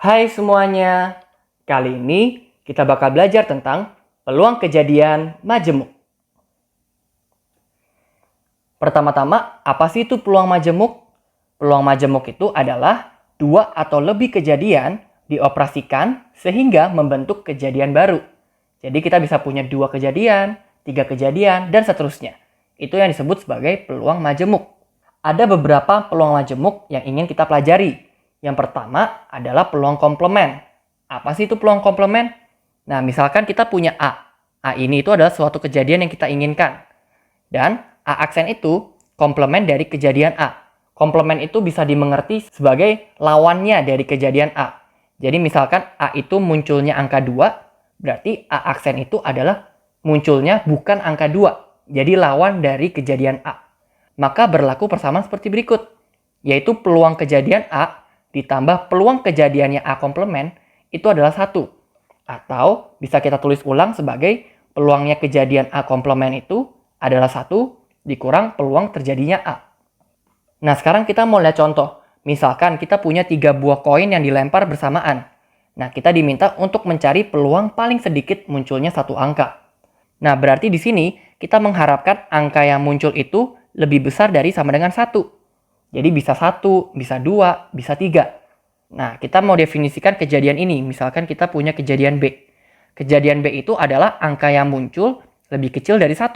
Hai semuanya, kali ini kita bakal belajar tentang peluang kejadian majemuk. Pertama-tama, apa sih itu peluang majemuk? Peluang majemuk itu adalah dua atau lebih kejadian dioperasikan sehingga membentuk kejadian baru. Jadi kita bisa punya dua kejadian, tiga kejadian, dan seterusnya. Itu yang disebut sebagai peluang majemuk. Ada beberapa peluang majemuk yang ingin kita pelajari. Yang pertama adalah peluang komplement. Apa sih itu peluang komplement? Nah, misalkan kita punya A. A ini itu adalah suatu kejadian yang kita inginkan. Dan A aksen itu komplement dari kejadian A. Komplement itu bisa dimengerti sebagai lawannya dari kejadian A. Jadi misalkan A itu munculnya angka 2, berarti A aksen itu adalah munculnya bukan angka 2. Jadi lawan dari kejadian A. Maka berlaku persamaan seperti berikut. Yaitu peluang kejadian A ditambah peluang kejadiannya A komplement itu adalah 1. Atau bisa kita tulis ulang sebagai peluangnya kejadian A komplement itu adalah 1 dikurang peluang terjadinya A. Nah, sekarang kita mau lihat contoh. Misalkan kita punya 3 buah koin yang dilempar bersamaan. Nah, kita diminta untuk mencari peluang paling sedikit munculnya satu angka. Nah, berarti di sini kita mengharapkan angka yang muncul itu lebih besar dari sama dengan 1. Jadi bisa 1, bisa 2, bisa 3. Nah, kita mau definisikan kejadian ini. Misalkan kita punya kejadian B. Kejadian B itu adalah angka yang muncul lebih kecil dari 1.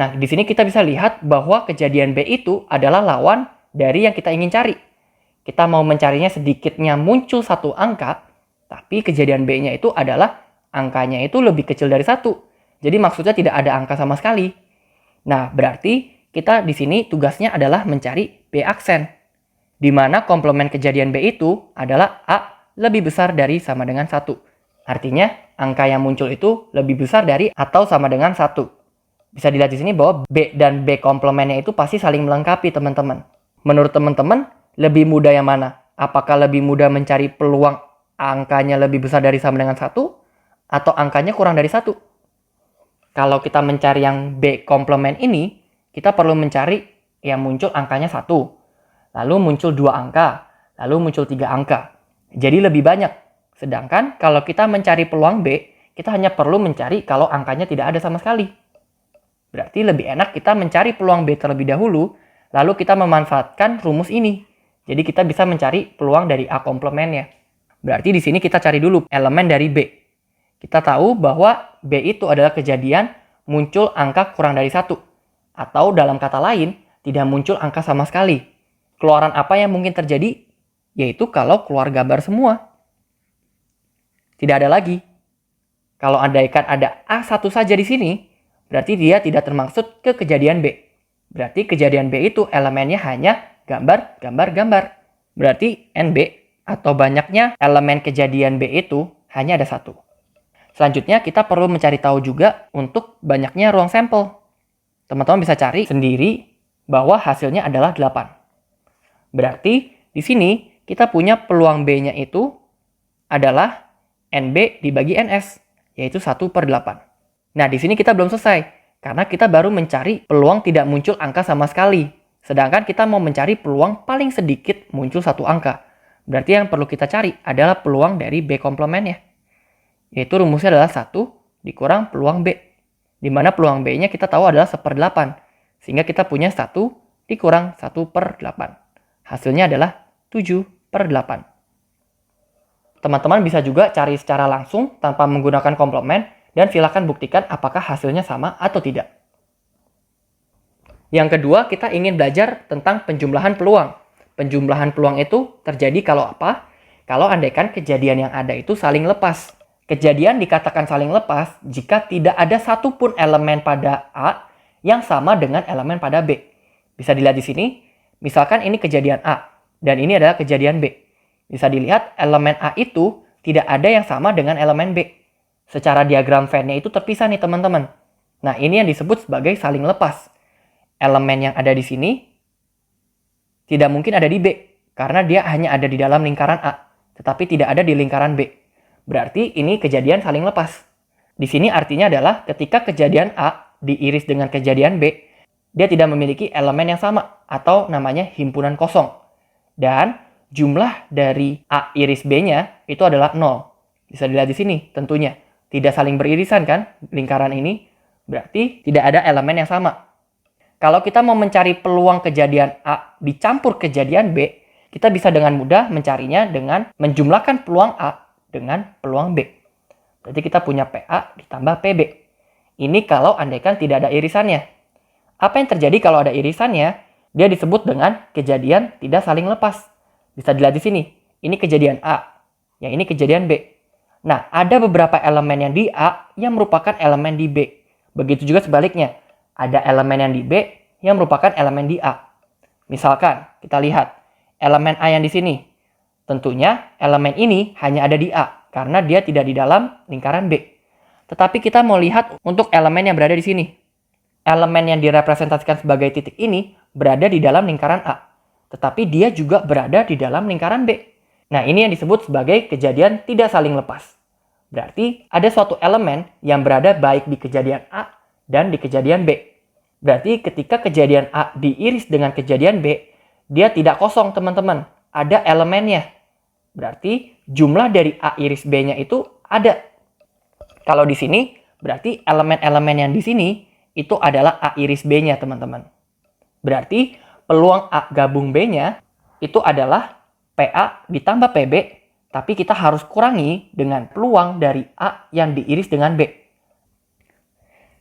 Nah, di sini kita bisa lihat bahwa kejadian B itu adalah lawan dari yang kita ingin cari. Kita mau mencarinya sedikitnya muncul satu angka, tapi kejadian B-nya itu adalah angkanya itu lebih kecil dari 1. Jadi maksudnya tidak ada angka sama sekali. Nah, berarti kita di sini tugasnya adalah mencari B aksen. Di mana komplement kejadian B itu adalah A lebih besar dari sama dengan 1. Artinya, angka yang muncul itu lebih besar dari atau sama dengan 1. Bisa dilihat di sini bahwa B dan B komplementnya itu pasti saling melengkapi, teman-teman. Menurut teman-teman, lebih mudah yang mana? Apakah lebih mudah mencari peluang angkanya lebih besar dari sama dengan 1? Atau angkanya kurang dari 1? Kalau kita mencari yang B komplement ini, kita perlu mencari yang muncul angkanya 1. Lalu muncul 2 angka. Lalu muncul 3 angka. Jadi lebih banyak. Sedangkan kalau kita mencari peluang B, kita hanya perlu mencari kalau angkanya tidak ada sama sekali. Berarti lebih enak kita mencari peluang B terlebih dahulu, lalu kita memanfaatkan rumus ini. Jadi kita bisa mencari peluang dari A komplementnya. Berarti di sini kita cari dulu elemen dari B. Kita tahu bahwa B itu adalah kejadian muncul angka kurang dari 1. Atau dalam kata lain, tidak muncul angka sama sekali. Keluaran apa yang mungkin terjadi? Yaitu kalau keluar gambar semua. Tidak ada lagi. Kalau andaikan ada A1 saja di sini, berarti dia tidak termaksud ke kejadian B. Berarti kejadian B itu elemennya hanya gambar, gambar, gambar. Berarti NB atau banyaknya elemen kejadian B itu hanya ada 1. Selanjutnya kita perlu mencari tahu juga untuk banyaknya ruang sampel. Teman-teman bisa cari sendiri bahwa hasilnya adalah 8. Berarti di sini kita punya peluang B-nya itu adalah NB dibagi NS, yaitu 1/8. Nah, di sini kita belum selesai, karena kita baru mencari peluang tidak muncul angka sama sekali. Sedangkan kita mau mencari peluang paling sedikit muncul satu angka. Berarti yang perlu kita cari adalah peluang dari B komplementnya. Yaitu rumusnya adalah 1 dikurang peluang B. Di mana peluang B-nya kita tahu adalah 1/8. Sehingga kita punya 1 dikurang 1/8. Hasilnya adalah 7/8. Teman-teman bisa juga cari secara langsung tanpa menggunakan komplement dan silakan buktikan apakah hasilnya sama atau tidak. Yang kedua, kita ingin belajar tentang penjumlahan peluang. Penjumlahan peluang itu terjadi kalau apa? Kalau andaikan kejadian yang ada itu saling lepas. Kejadian dikatakan saling lepas jika tidak ada satupun elemen pada A yang sama dengan elemen pada B. Bisa dilihat di sini, misalkan ini kejadian A, dan ini adalah kejadian B. Bisa dilihat elemen A itu tidak ada yang sama dengan elemen B. Secara diagram Venn-nya itu terpisah nih teman-teman. Nah, ini yang disebut sebagai saling lepas. Elemen yang ada di sini tidak mungkin ada di B, karena dia hanya ada di dalam lingkaran A, tetapi tidak ada di lingkaran B. Berarti ini kejadian saling lepas. Di sini artinya adalah ketika kejadian A diiris dengan kejadian B, dia tidak memiliki elemen yang sama atau namanya himpunan kosong. Dan jumlah dari A iris B-nya itu adalah 0. Bisa dilihat di sini tentunya. Tidak saling beririsan kan lingkaran ini. Berarti tidak ada elemen yang sama. Kalau kita mau mencari peluang kejadian A dicampur kejadian B, kita bisa dengan mudah mencarinya dengan menjumlahkan peluang A dengan peluang B. Berarti kita punya PA ditambah PB. Ini kalau andaikan tidak ada irisannya. Apa yang terjadi kalau ada irisannya? Dia disebut dengan kejadian tidak saling lepas. Bisa dilihat di sini. Ini kejadian A. Yang ini kejadian B. Nah, ada beberapa elemen yang di A yang merupakan elemen di B. Begitu juga sebaliknya. Ada elemen yang di B yang merupakan elemen di A. Misalkan, kita lihat. Elemen A yang di sini. Tentunya elemen ini hanya ada di A. Karena dia tidak di dalam lingkaran B. Tetapi kita mau lihat untuk elemen yang berada di sini. Elemen yang direpresentasikan sebagai titik ini berada di dalam lingkaran A. Tetapi dia juga berada di dalam lingkaran B. Nah, ini yang disebut sebagai kejadian tidak saling lepas. Berarti ada suatu elemen yang berada baik di kejadian A dan di kejadian B. Berarti ketika kejadian A diiris dengan kejadian B, dia tidak kosong teman-teman. Ada elemennya. Berarti jumlah dari A iris B-nya itu ada. Kalau di sini, berarti elemen-elemen yang di sini itu adalah A iris B-nya, teman-teman. Berarti peluang A gabung B-nya itu adalah PA ditambah PB, tapi kita harus kurangi dengan peluang dari A yang diiris dengan B.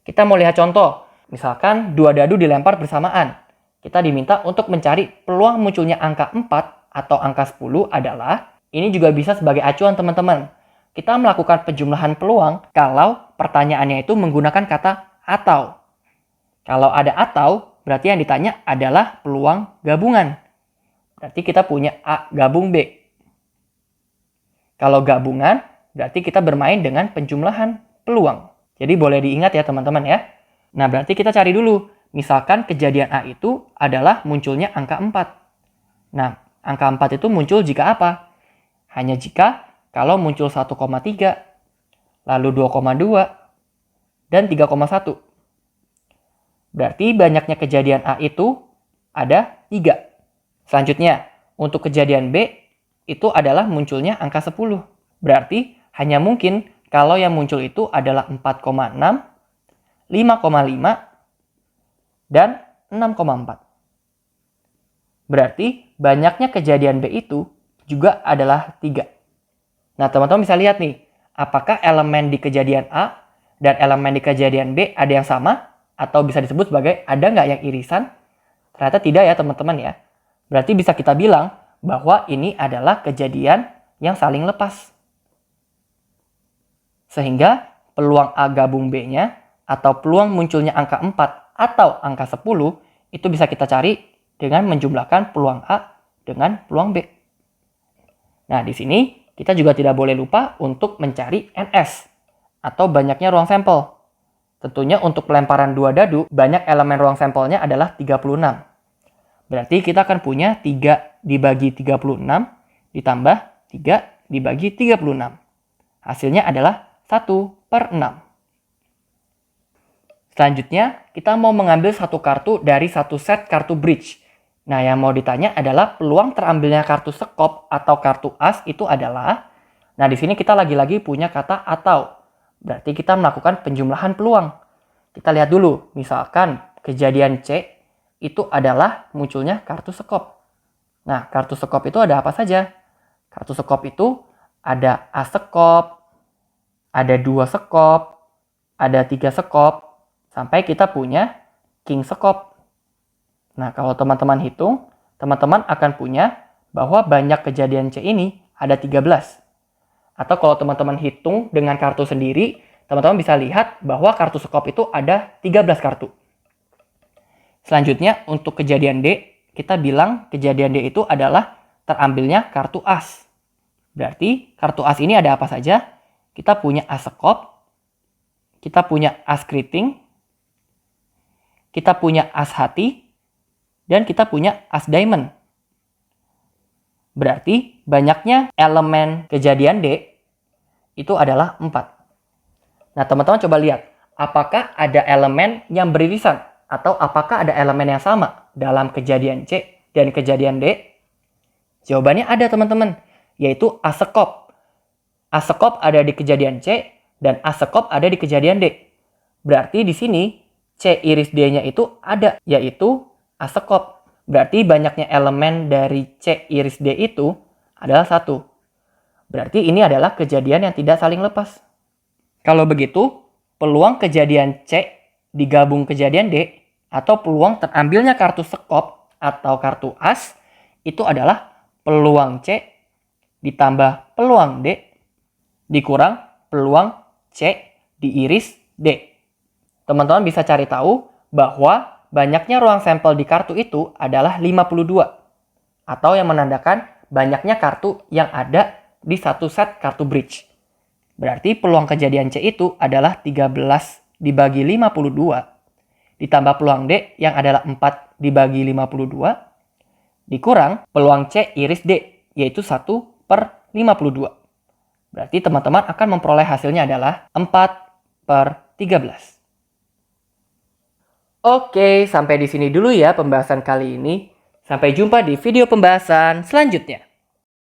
Kita mau lihat contoh. Misalkan dua dadu dilempar bersamaan. Kita diminta untuk mencari peluang munculnya angka 4 atau angka 10 adalah, ini juga bisa sebagai acuan teman-teman. Kita melakukan penjumlahan peluang kalau pertanyaannya itu menggunakan kata atau. Kalau ada atau, berarti yang ditanya adalah peluang gabungan. Berarti kita punya A gabung B. Kalau gabungan, berarti kita bermain dengan penjumlahan peluang. Jadi boleh diingat ya teman-teman ya. Nah berarti kita cari dulu. Misalkan kejadian A itu adalah munculnya angka 4. Nah angka 4 itu muncul jika apa? Hanya jika kalau muncul 1,3, lalu 2,2, dan 3,1. Berarti banyaknya kejadian A itu ada 3. Selanjutnya, untuk kejadian B itu adalah munculnya angka 10. Berarti hanya mungkin kalau yang muncul itu adalah 4,6, 5,5, dan 6,4. Berarti banyaknya kejadian B itu juga adalah 3. Nah, teman-teman bisa lihat nih, apakah elemen di kejadian A dan elemen di kejadian B ada yang sama? Atau bisa disebut sebagai ada nggak yang irisan? Ternyata tidak ya teman-teman ya. Berarti bisa kita bilang bahwa ini adalah kejadian yang saling lepas. Sehingga peluang A gabung B-nya atau peluang munculnya angka 4 atau angka 10 itu bisa kita cari dengan menjumlahkan peluang A dengan peluang B. Nah, di sini kita juga tidak boleh lupa untuk mencari NS atau banyaknya ruang sampel. Tentunya untuk pelemparan dua dadu, banyak elemen ruang sampelnya adalah 36. Berarti kita akan punya 3 dibagi 36 ditambah 3 dibagi 36. Hasilnya adalah 1/6. Selanjutnya, kita mau mengambil satu kartu dari satu set kartu bridge. Nah, yang mau ditanya adalah peluang terambilnya kartu sekop atau kartu as itu adalah, nah di sini kita lagi-lagi punya kata atau. Berarti kita melakukan penjumlahan peluang. Kita lihat dulu, misalkan kejadian C itu adalah munculnya kartu sekop. Nah, kartu sekop itu ada apa saja? Kartu sekop itu ada as sekop, ada 2 sekop, ada 3 sekop, sampai kita punya king sekop. Nah, kalau teman-teman hitung, teman-teman akan punya bahwa banyak kejadian C ini ada 13. Atau kalau teman-teman hitung dengan kartu sendiri, teman-teman bisa lihat bahwa kartu sekop itu ada 13 kartu. Selanjutnya, untuk kejadian D, kita bilang kejadian D itu adalah terambilnya kartu as. Berarti kartu as ini ada apa saja? Kita punya as sekop, kita punya as keriting, kita punya as hati, dan kita punya as diamond. Berarti banyaknya elemen kejadian D itu adalah 4. Nah, teman-teman coba lihat, apakah ada elemen yang beririsan atau apakah ada elemen yang sama dalam kejadian C dan kejadian D? Jawabannya ada teman-teman, yaitu A sekop. A sekop ada di kejadian C dan A sekop ada di kejadian D. Berarti di sini C iris D-nya itu ada, yaitu A sekop. Berarti banyaknya elemen dari C iris D itu adalah 1. Berarti ini adalah kejadian yang tidak saling lepas. Kalau begitu, peluang kejadian C digabung kejadian D atau peluang terambilnya kartu sekop atau kartu as itu adalah peluang C ditambah peluang D dikurang peluang C diiris D. Teman-teman bisa cari tahu bahwa banyaknya ruang sampel di kartu itu adalah 52 atau yang menandakan banyaknya kartu yang ada di satu set kartu bridge. Berarti peluang kejadian C itu adalah 13 dibagi 52 ditambah peluang D yang adalah 4 dibagi 52 dikurang peluang C iris D yaitu 1/52. Berarti teman-teman akan memperoleh hasilnya adalah 4/13. Oke, sampai di sini dulu ya pembahasan kali ini. Sampai jumpa di video pembahasan selanjutnya.